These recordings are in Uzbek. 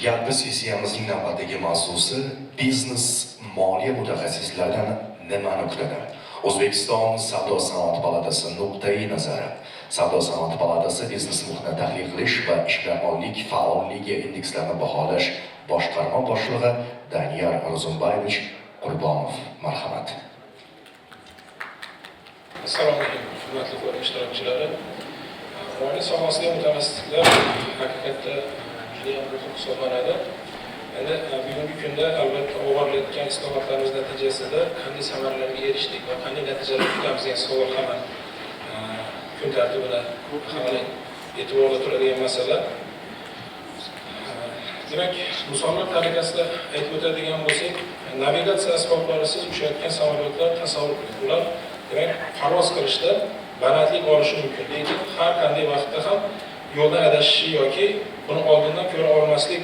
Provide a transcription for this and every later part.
Yangi sessiyamizning navbatdagi mavzusi biznes moliya mutaxassislaridan nimani kutadi? O'zbekiston Savdo-sanoat palatasi nuqtai nazari. Savdo-sanoat palatasi biznes muhitini tahlil qilish va ishbilarmonlik faolligi indekslarini baholash boshqarma boshlig'i Daniyar Rozumbayevich Qurbonov. Marhamat. Assalomu alaykum, hurmatli forum ishtirokchilari. Moliya sohasiga mutaxassislar haqiqatda juda ham muhim hisoblanadi. Endi bugungi kunda albatta o'g'irlayotgan islohotlarimiz natijasida qanday samaralarga erishdik va qanday natijalar kutamiz degan savol hamon kun tartibida hamon e'tiborda turadigan masala. Demak, misollar tariqasida aytib o'tadigan bo'lsak, navigatsiya asboblarisiz uchayotgan samolyotlar tasavvur qiling. Ular demak parvoz qilishda balandlik olishi mumkin, lekin har qanday vaqtda ham yo'ldan adashishi yoki buni oldindan ko'ra olmaslik,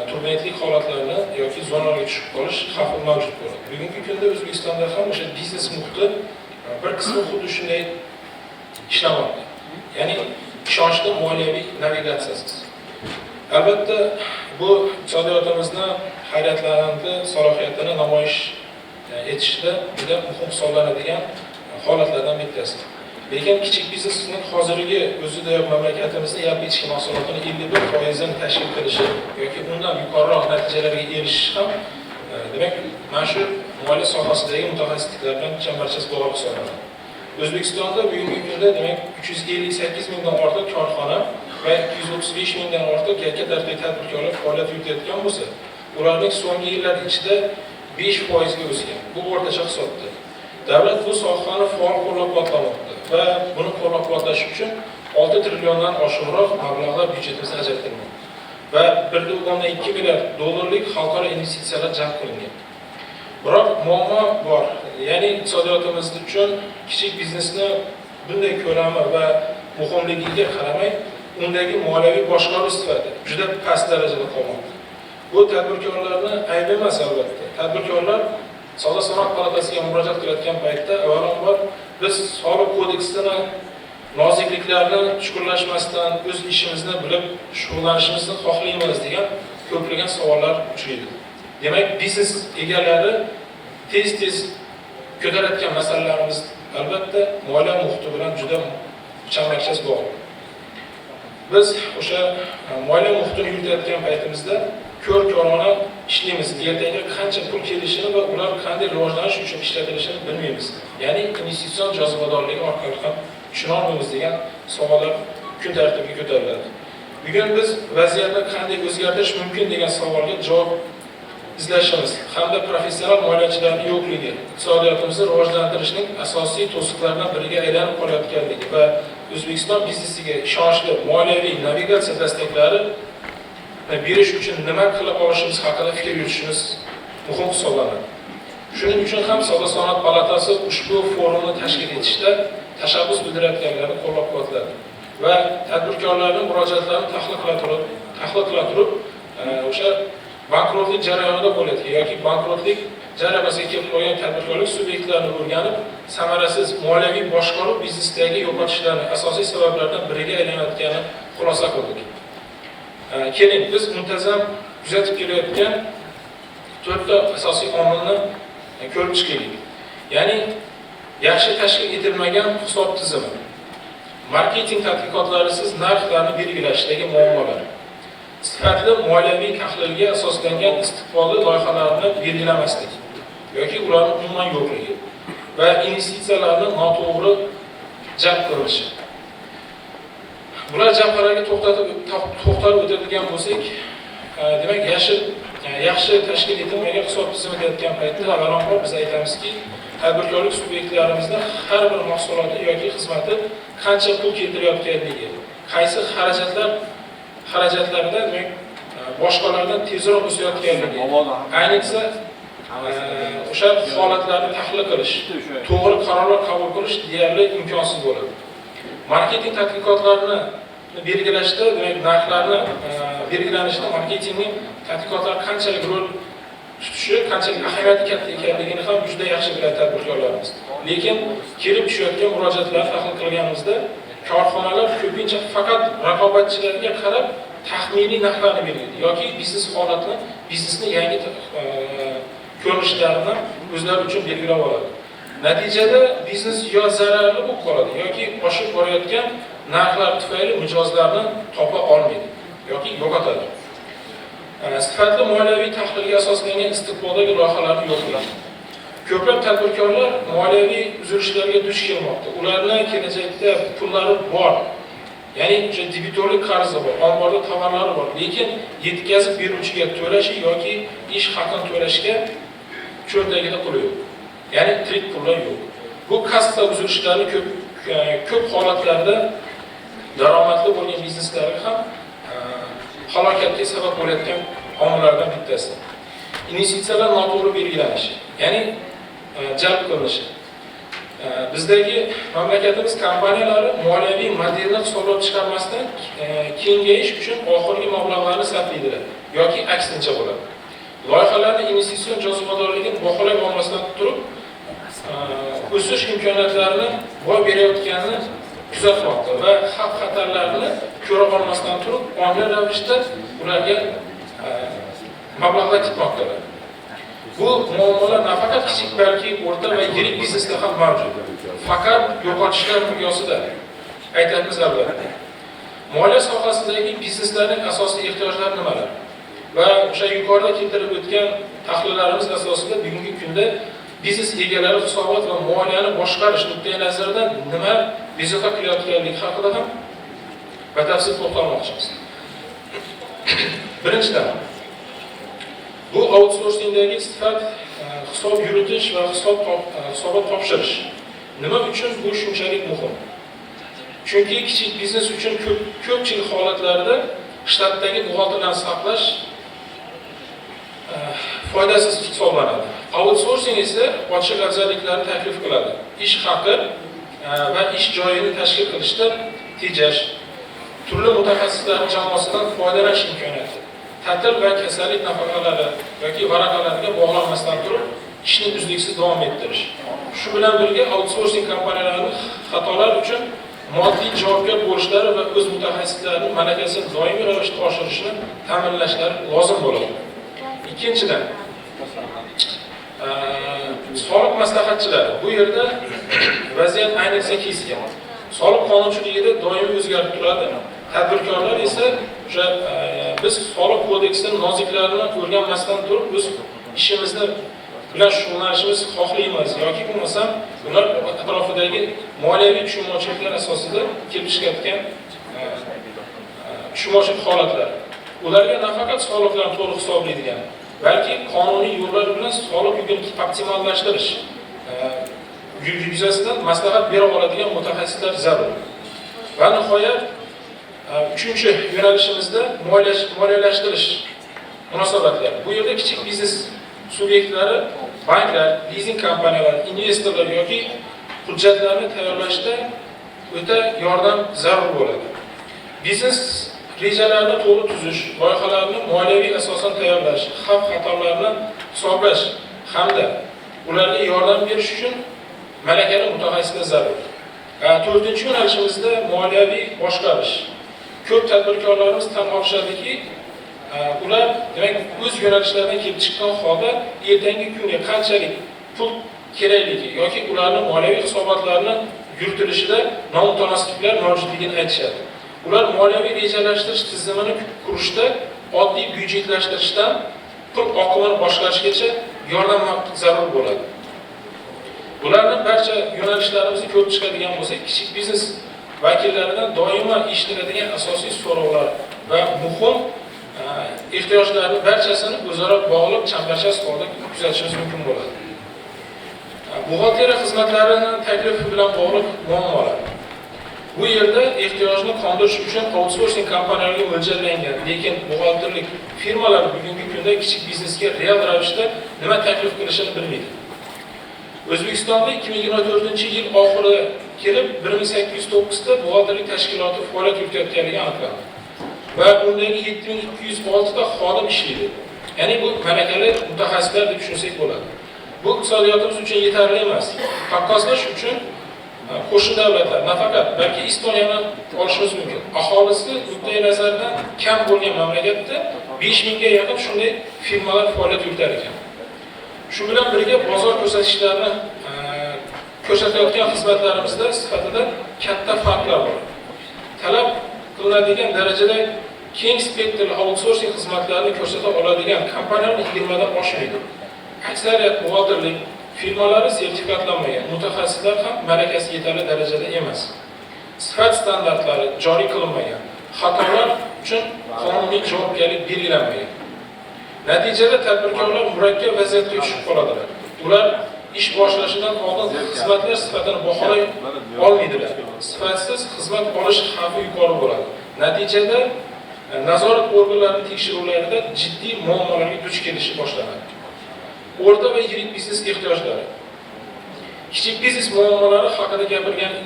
turbulentlik holatlarini yoki zonalarga tushib qolish xavfi mavjud bo'ladi. Bugungi kunda O'zbekistonda ham o'sha biznes muhiti bir qismi xuddi shunday ishlamoqda. Ya'ni ishonchli moliyaviy navigatsiyasiz. Albatta bu iqtisodiyotimizni xayriyatlanarli salohiyatini namoyish etishda juda muhim hisoblanadigan holatlardan bittasi. Lekin kichik biznesning hozirgi o'zida mamlakatimizda yalpi ichki mahsulotini 51% ni tashkil qilishi yoki undan yuqoriroq natijalarga erishish ham demak mana shu moliya sohasidagi mutaxassisliklar bilan chambarchas bog'liq hisoblanadi. O'zbekistonda bugungi kunda demak 358 mingdan ortiq korxona va 235 mingdan ortiq yakka tartibli tadbirkorlar faoliyat yuritayotgan bo'lsa, ularning so'nggi yillar ichida 5% ga o'sgan. Bu o'rtacha hisobda. Davlat bu sohani faol qo'llab-quvvatlamoqda va buni qo'llab-quvvatlash uchun 6 trilliondan oshiqroq mablag'lar byudjetimizga ajratilmoqda va 1.2 milliard dollarlik xalqaro investitsiyalar jalb qilingan. Biroq muammo bor. Ya'ni iqtisodiyotimiz uchun kichik biznesni bunday ko'lami va muhimligiga qaramay, undagi moliyaviy boshqaruv sifati juda past darajada qolmoqda. Bu tadbirkorlarni aybi emas albatta. Tadbirkorlar Savdo-sanoat palatasiga murojaat qilayotgan paytda avvalambor biz soliq kodeksini nozikliklarini chuqurlashmasdan o'z ishimizni bilib shug'ullanishimizni xohlaymiz degan ko'plagan savollar uchraydi. Demak, biznes egalari tez-tez ko'tarayotgan masalalarimiz albatta moliya muhiti bilan juda chambarchas bog'liq. Biz o'sha moliya muhitini yuritayotgan paytimizda ko'r-ko'rona ishlaymiz. Ertaga qancha pul kelishini va ular qanday rivojlanish uchun ishlatilishini bilmaymiz. Ya'ni investitsion jozibadorligi orqali ham tushuna olmaymiz degan savollar kun tartibiga ko'tariladi. Bugun biz vaziyatni qanday o'zgartirish mumkin degan savolga javob izlashimiz hamda professional moliyachilarning yo'qligi iqtisodiyotimizni rivojlantirishning asosiy to'siqlaridan biriga aylanib qolayotganligi va O'zbekiston biznesiga ishonchli moliyaviy navigatsiya dastaklari berish uchun nima qilib olishimiz haqida fikr yuritishimiz muhim hisoblanadi. Shuning uchun ham Savdo-sanoat palatasi ushbu forumni tashkil etishda tashabbus bildirayotganlarni qo'llab-quvvatladi va tadbirkorlarning murojaatlarini tahlil qila turib, o'sha bankrotlik jarayonida bo'layotgan yoki bankrotlik jarayoniga kelib qolgan tadbirkorlik subyektlarini o'rganib, samarasiz moliyaviy boshqaruv biznesdagi yo'qotishlarning asosiy sabablaridan biriga aylanayotganini xulosa qildik. Keling, biz muntazam kuzatib kelayotgan 4 ta asosiy omilni ko'rib chiqaylik. Ya'ni yaxshi tashkil etilmagan hisob tizimi, marketing tadqiqotlarisiz narxlarni belgilashdagi muammolar, sifatli moliyaviy tahlilga asoslangan istiqbolli loyihalarni belgilamaslik yoki ularning umuman yo'qligi va investitsiyalarni noto'g'ri jalb qilinishi. Bular jabhalarga to'xtalib o'tadigan bo'lsak, demak yaxshi tashkil etilmagan hisob tizimi deyotgan paytda avvalambor biz aytamizki, tadbirkorlik subyektlarimizda har bir mahsuloti yoki xizmati qancha pul keltirayotganligi, qaysi xarajatlarida demak boshqalardan tezroq o'sayotganligi, ayniqsa o'sha holatlarni tahlil qilish, to'g'ri qarorlar qabul qilish deyarli imkonsiz bo'ladi. Marketing tadqiqotlarini belgilashda, demak narxlarni belgilanishda marketingning tadqiqotlari qanchalik rol tutishi, qanchalik ahamiyati katta ekanligini ham juda yaxshi biladi tadbirkorlarimiz. Lekin kelib tushayotgan murojaatlarni tahlil qilganimizda korxonalar ko'pincha faqat raqobatchilarga qarab taxminiy narxlarni belgilaydi yoki biznes holatni, biznesning yangi ko'rinishlarini o'zlari uchun belgilab oladi. Natijada biznes yo zararli bo'lib qoladi yoki oshib borayotgan narxlar tufayli mijozlarni topa olmaydi yoki yo'qotadi. Sifatli moliyaviy tahlilga asoslangan istiqboldagi loyihalarni yo'l qiladi. Ko'plab tadbirkorlar moliyaviy uzilishlarga duch kelmoqda. Ularning kelajakda pullari bor. Ya'ni o'sha debitorlik qarzi bor, omborda tovarlari bor, lekin yetkazib beruvchiga to'lashi yoki ish haqini to'lashga cho'ntagida pul yo'q. Ya'ni tirik pullar yo'q. Bu kassa uzilishlari ko'p holatlarda daromadli bo'lgan bizneslarga ham halokatga sabab bo'layotgan omillardan bittasi. Investitsiyalar noto'g'ri belgilanishi, ya'ni jalb qilinishi. Bizdagi mamlakatimiz kompaniyalari moliyaviy modelni hisoblab chiqarmasdan kengayish uchun oxirgi mablag'larni sarflaydilar yoki aksincha bo'ladi. Loyihalarning investitsion jozibadorligini baholay olmasdan turib, o'sish imkoniyatlarini boy berayotganini kuzatmoqda va xavf-xatarlarni ko'ra olmasdan turib, ongli ravishda ularga mablag'lar kitmoqdalar. Bu muammolar nafaqat kichik, balki o'rta va yirik biznesda ham mavjud. Faqat yo'qotishlar miqyosida aytamiz albatta. Moliya sohasidagi bizneslarning asosiy ehtiyojlari nimalar? Va o'sha yuqorida keltirib o'tgan tahlillarimiz asosida bugungi kunda biznes egalari hisobot va moliyani boshqarish nuqtai nazaridan nima bezovta qilayotganligi haqida ham batafsil to'xtalmoqchimiz. Birinchidan, bu outsourcingdagi sifat hisob yuritish va hisobot topshirish. Nima uchun bu shunchalik muhim? Chunki kichik biznes uchun ko'pchilik holatlarda shtatdagi buxgalterlarni saqlash foydasiz hisoblanadi. Outsourcing esa ochiq afzalliklarni taklif qiladi. Ish haqi va ish joyini tashkil qilishda tejash, turli mutaxassislar jamoasidan foydalanish imkoniyati, ta'til va kasallik nafaqalari yoki varaqalariga bog'lanmasdan turib ishni uzluksiz davom ettirish. Shu bilan birga outsourcing kompaniyalarining xatolar uchun moddiy javobgar bo'lishlari va o'z mutaxassislarining malakasini doimiy ravishda oshirishni ta'minlashlari lozim bo'ladi. Ikkinchidan, soliq maslahatchilari. Bu yerda vaziyat ayniqsa keskin. Soliq qonunchiligida doimiy o'zgarib turadi. Tadbirkorlar esa o'sha biz soliq kodeksining noziklarini o'rganmasdan turib o'z ishimizni bilan shug'ullanishimiz xohlaymiz yoki bo'lmasam ular atrofidagi moliyaviy tushunmovchiliklar asosida kelib chiqayotgan tushunmovchilik holatlar. Ularga nafaqat soliqlarni to'liq hisoblaydigan, balki qonuniy yo'llar bilan soliq yukini optimallashtirish yuzasidan maslahat bera oladigan mutaxassislar zarur. Va nihoyat uchinchi yo'nalishimizda moliyalashtirish munosabatlari. Bu yerda kichik biznes subyektlari, banklar, lizing kompaniyalari, investorlar yoki hujjatlarni tayyorlashda o'ta yordam zarur bo'ladi. Biznes rejalarini to'g'ri tuzish, loyihalarni moliyaviy asosan tayyorlash, xavf-xatarlarni hisoblash hamda ularga yordam berish uchun malakali mutaxassislar zarur. To'rtinchi yo'nalishimizda moliyaviy boshqarish. Ko'p tadbirkorlarimiz tan olishadiki, ular demak o'z yo'nalishlaridan kelib chiqqan holda ertangi kunga qanchalik pul kerakligi yoki ularning moliyaviy hisobotlarini yuritilishida nomutanosibliklar mavjudligini aytishadi. Ular moliyaviy rejalashtirish tizimini qurishda oddiy byudjetlashtirishdan pul oqimini boshqarishgacha yordam zarur bo'ladi. Ularning barcha yo'nalishlarimizni ko'rib chiqadigan bo'lsak, kichik biznes vakillaridan doimo eshitiladigan asosiy so'rovlar va muhim ehtiyojlarning barchasini o'zaro bog'liq chambarchas holda kuzatishimiz mumkin bo'ladi. Buxgalteriya xizmatlarining taklifi bilan bog'liq muammolar. Bu yerda ehtiyojni qondirish uchun outsourcing kompaniyalarga mo'ljallangan, lekin buxgalterlik firmalari bugungi kunda kichik biznesga real ravishda nima taklif qilishini bilmaydi. O'zbekistonda 2024-yil oxirida kelib 1809 ta buxgalterlik tashkiloti faoliyat yuritayotganligi aniqlandi. Va undagi 7206 ta xodim ishlaydi. Ya'ni bu malakali mutaxassislar deb tushunsak bo'ladi. Bu iqtisodiyotimiz uchun yetarli emas. Taqqoslash uchun qo'shni davlatlar nafaqat, balki Estoniyani olishimiz mumkin. Aholisi nuqtai nazaridan kam bo'lgan mamlakatda 5000 ga yaqin shunday firmalar faoliyat yuritar ekan. Shu bilan birga bozor ko'rsatkichlarni ko'rsatayotgan xizmatlarimizda sifatida katta farqlar bor. Talab qilinadigan darajada keng spektrli outsourcing xizmatlarini ko'rsata oladigan kompaniyalar 20 dan oshmaydi. Aksariyat buxgalterlik firmalari sertifikatlanmagan, mutaxassislar ham malakasi yetarli darajada emas. Sifat standartlari joriy qilinmagan, xatolar uchun qonuniy javobgarlik belgilanmagan. Natijada tadbirkorlar murakkab vaziyatga tushib qoladilar. Ular ish boshlashidan oldin xizmatlar sifatini baholay olmaydilar. Sifatsiz xizmat olish xavfi yuqori bo'ladi. Natijada nazorat organlarining tekshiruvlarida jiddiy muammolarga duch kelishi boshlanadi. O'rta va yirik biznes ehtiyojlari. Kichik biznes muammolari haqida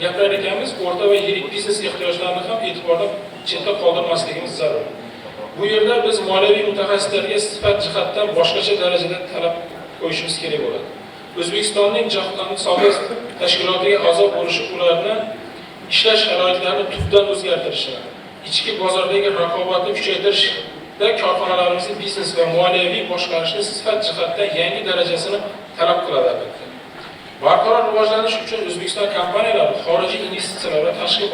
gapirar ekanmiz, o'rta va yirik biznes ehtiyojlarini ham e'tibordan chetda qoldirmasligimiz zarur. Bu yerda biz moliyaviy mutaxassislarga sifat jihatdan boshqacha darajada talab qo'yishimiz kerak bo'ladi. O'zbekistonning jahon savdo tashkilotiga a'zo bo'lishi ularni ishlash sharoitlarini tubdan o'zgartirishini, ichki bozordagi raqobatni kuchaytirishda korxonalarimizning biznes va moliyaviy boshqarishni sifat jihatdan yangi darajasini talab qiladi albatta. Barqaror rivojlanish uchun O'zbekiston kompaniyalari xorijiy investitsiyalar va tashqi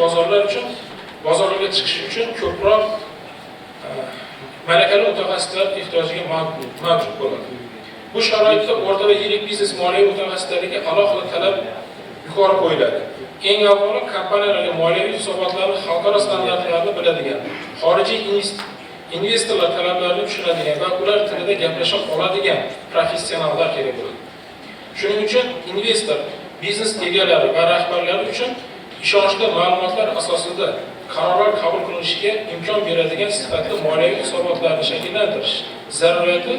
bozorlarga chiqish uchun ko'proq malakali mutaxassislar ehtiyojiga mavjud bo'ladi. Bu sharoitda o'rta va yirik biznes moliya mutaxassislariga alohida talab yuqori qo'yiladi. Eng avvalo kompaniyalarga moliyaviy hisobotlarni xalqaro standartlarni biladigan, xorijiy investorlar talablarini tushunadigan va ular tilida gaplasha oladigan professionallar kerak bo'ladi. Shuning uchun investor, biznes egalari va rahbarlari uchun ishonchli ma'lumotlar asosida qarorlar qabul qilinishiga imkon beradigan sifatli moliyaviy hisobotlarni shakllantirish zaruriyati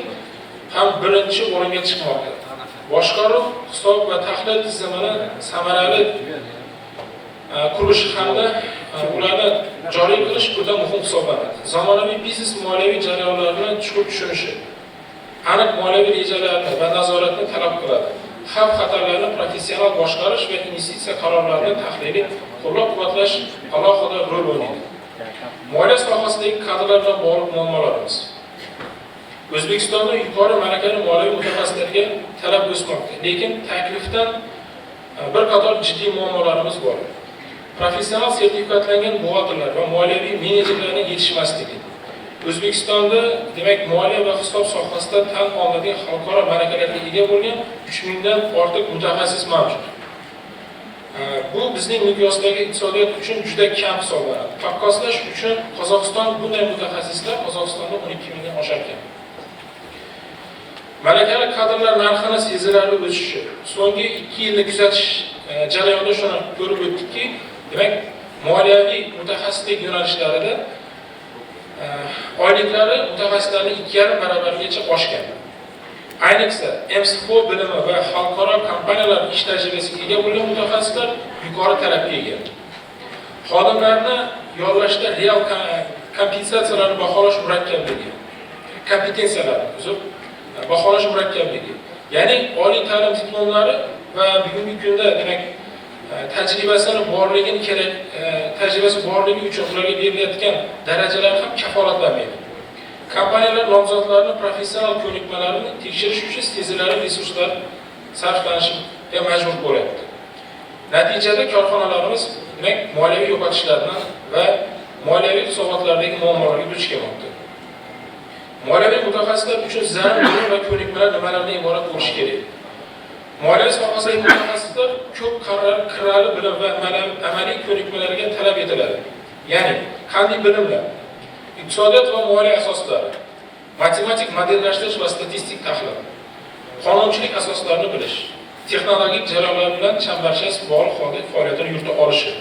ham birinchi o'ringa chiqmoqda. Boshqaruv, hisob va tahlil tizimini samarali qurish hamda ularni joriy qilish juda muhim hisoblanadi. Zamonaviy biznes moliyaviy jarayonlarini chuqur tushunishi, aniq moliyaviy rejalarni va nazoratni talab qiladi. Xavf-xatarlarni professional boshqarish va investitsiya qarorlarini tahliliy qo'llab-quvvatlash alohida rol o'ynaydi. Moliya sohasidagi kadrlar bilan bog'liq muammolarimiz. O'zbekistonda yuqori malakali moliyaviy mutaxassislarga talab o'smoqda, lekin taklifdan bir qator jiddiy muammolarimiz bor. Professional sertifikatlangan buxgalterlar va moliyaviy menejerlarning yetishmasligi. O'zbekistonda demak moliya va hisob sohasida tan olinadigan xalqaro malakalarga ega bo'lgan 3000 dan ortiq mutaxassis mavjud. Bu bizning miqyosdagi iqtisodiyot uchun juda kam hisoblanadi. Taqqoslash uchun Qozog'iston bunday mutaxassislar Qozog'istonda 12000 dan oshar ekan. Malakali kadrlar narxini sezilarli o'sishi. So'nggi 2 yilni kuzatish jarayonida shuni ko'rib o'tdikki, demak moliyaviy mutaxassislik yo'nalishlarida oyliklari mutaxassislarning 2,5 barobargacha oshgan. Ayniqsa MSFO bilimi va xalqaro kompaniyalar ish tajribasiga ega bo'lgan mutaxassislar yuqori talabga ega. Xodimlarni yollashda real kompensatsiyalarni baholash murakkabligi, baholash murakkabligi. Ya'ni oliy ta'lim diplomlari va bugungi kunda demak tajribasi borligi uchun ularga berilayotgan darajalar ham kafolatlanmaydi. Kompaniyalar nomzodlarni professional ko'nikmalarini tekshirish uchun sezilarli resurslar sarflanishga majbur bo'lyapti. Natijada korxonalarimiz demak moliyaviy yo'qotishlarni va moliyaviy hisobotlardagi muammolarga duch kelmoqda. Moliyaviy mutaxassislar uchun zarur bilim va ko'nikmalar nimalardan iborat bo'lishi kerak? Moliya sohasidagi mutaxassislar ko'p qirrali bilim va amaliy ko'nikmalarga talab etiladi. Ya'ni qanday bilimlar? Iqtisodiyot va moliya asoslari, matematik modellashtirish va statistik tahlil, qonunchilik asoslarini bilish, texnologik jarayonlar bilan chambarchas bog'liq holda faoliyatini yurita olishi.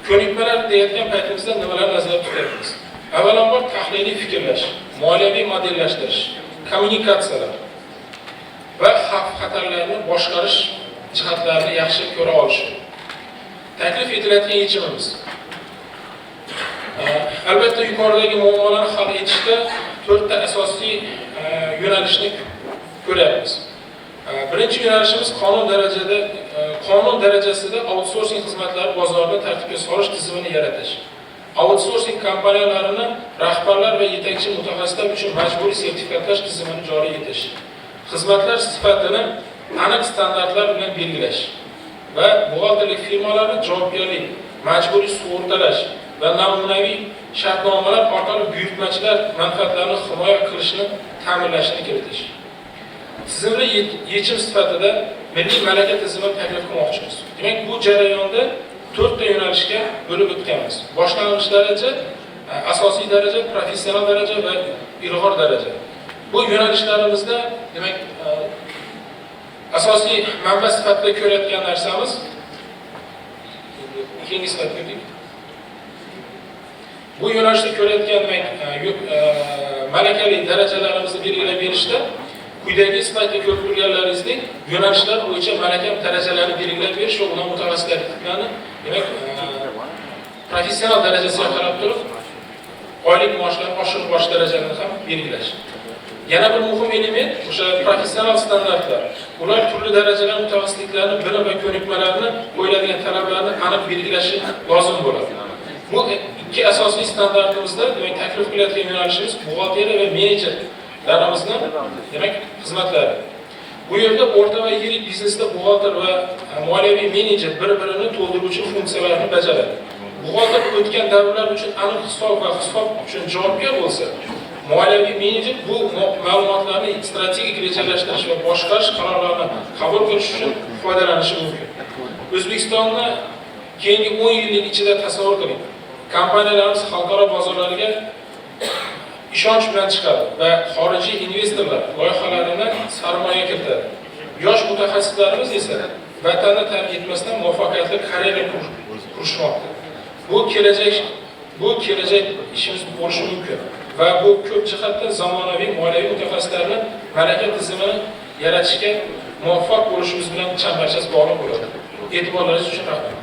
Ko'nikmalar deyotgan paytimizda nimalarni nazarda tutayapmiz? Avvalambor tahliliy fikrlash, moliyaviy modellashtirish, kommunikatsiyalar va xavf-xatarlarni boshqarish jihatlarini yaxshi ko'ra olish. Taklif etilayotgan yechimimiz. Albatta yuqoridagi muammolarni hal etishda 4 ta asosiy yo'nalishni ko'ryapmiz. Birinchi yo'nalishimiz qonun darajasida outsourcing xizmatlari bozorini tartibga solish tizimini yaratish. Outsourcing kompaniyalarini rahbarlar va yetakchi mutaxassislar uchun majburiy sertifikatlash tizimini joriy etish. Xizmatlar sifatini aniq standartlar bilan belgilash va buxgalterlik firmalarining javobgarlik, majburiy sug'urtalash va namunaviy shartnomalar orqali buyurtmachilar manfaatlarini himoya qilishni ta'minlashni kiritish. Tizimli yechim sifatida milliy malaka tizimi taklif qilmoqchimiz. Demak, bu jarayonda 4 ta yo'nalishga bo'lib o'tganmiz. Boshlang'ich daraja, asosiy daraja, professional daraja va ilg'or daraja. Bu yo'nalishlarimizda, demak, asosiy manba sifatida ko'rayotgan narsamiz keyingi slayd ko'ring. Bu yo'nalishda ko'rayotgan malakali darajalarimizni belgilab berishda quyidagi slaydda ko'rib turganlaringizdek yo'nalishlar bo'yicha malaka darajalarini belgilab berish va ular mutaxassislarni, demak, professional darajasiga qarab turib oylik maoshlar oshirib borish darajalarini ham belgilash. Yana bir muhim element o'sha professional standartlar. Ular turli darajalar mutaxassisliklarini, bilim va ko'nikmalarini, qo'yiladigan talablarni aniq belgilashi lozim bo'ladi. Bu ikki asosiy standartimizda, demak, taklif qilayotgan yo'nalishimiz buxgalteriya va menejerlarimizni, demak, xizmatlari. Bu yerda o'rta va yirik biznesda buxgalter va moliyaviy menejer bir-birini to'ldiruvchi funksiyalarni bajaradi. Buxgalter o'tgan davrlar uchun aniq hisob va hisob uchun javobgar bo'lsa, moliyaviy menejer bu ma'lumotlarni strategik rejalashtirish va boshqarish qarorlarini qabul qilish uchun foydalanishi mumkin. O'zbekistonni keyingi 10 yillik ichida tasavvur qiling. Kompaniyalarimiz xalqaro bozorlarga ishonch bilan chiqadi va xorijiy investorlar loyihalarini sarmoya kiritadi. Yosh mutaxassislarimiz esa vatanni tark etmasdan muvaffaqiyatli karyera qurishmoqda. Bu kelajak ishimiz bo'lishi mumkin va bu ko'p jihatdan zamonaviy moliyaviy mutaxassislarning malaka tizimini yaratishga muvaffaq bo'lishimiz bilan chambarchas bog'liq bo'ladi. E'tiborlaringiz uchun rahmat.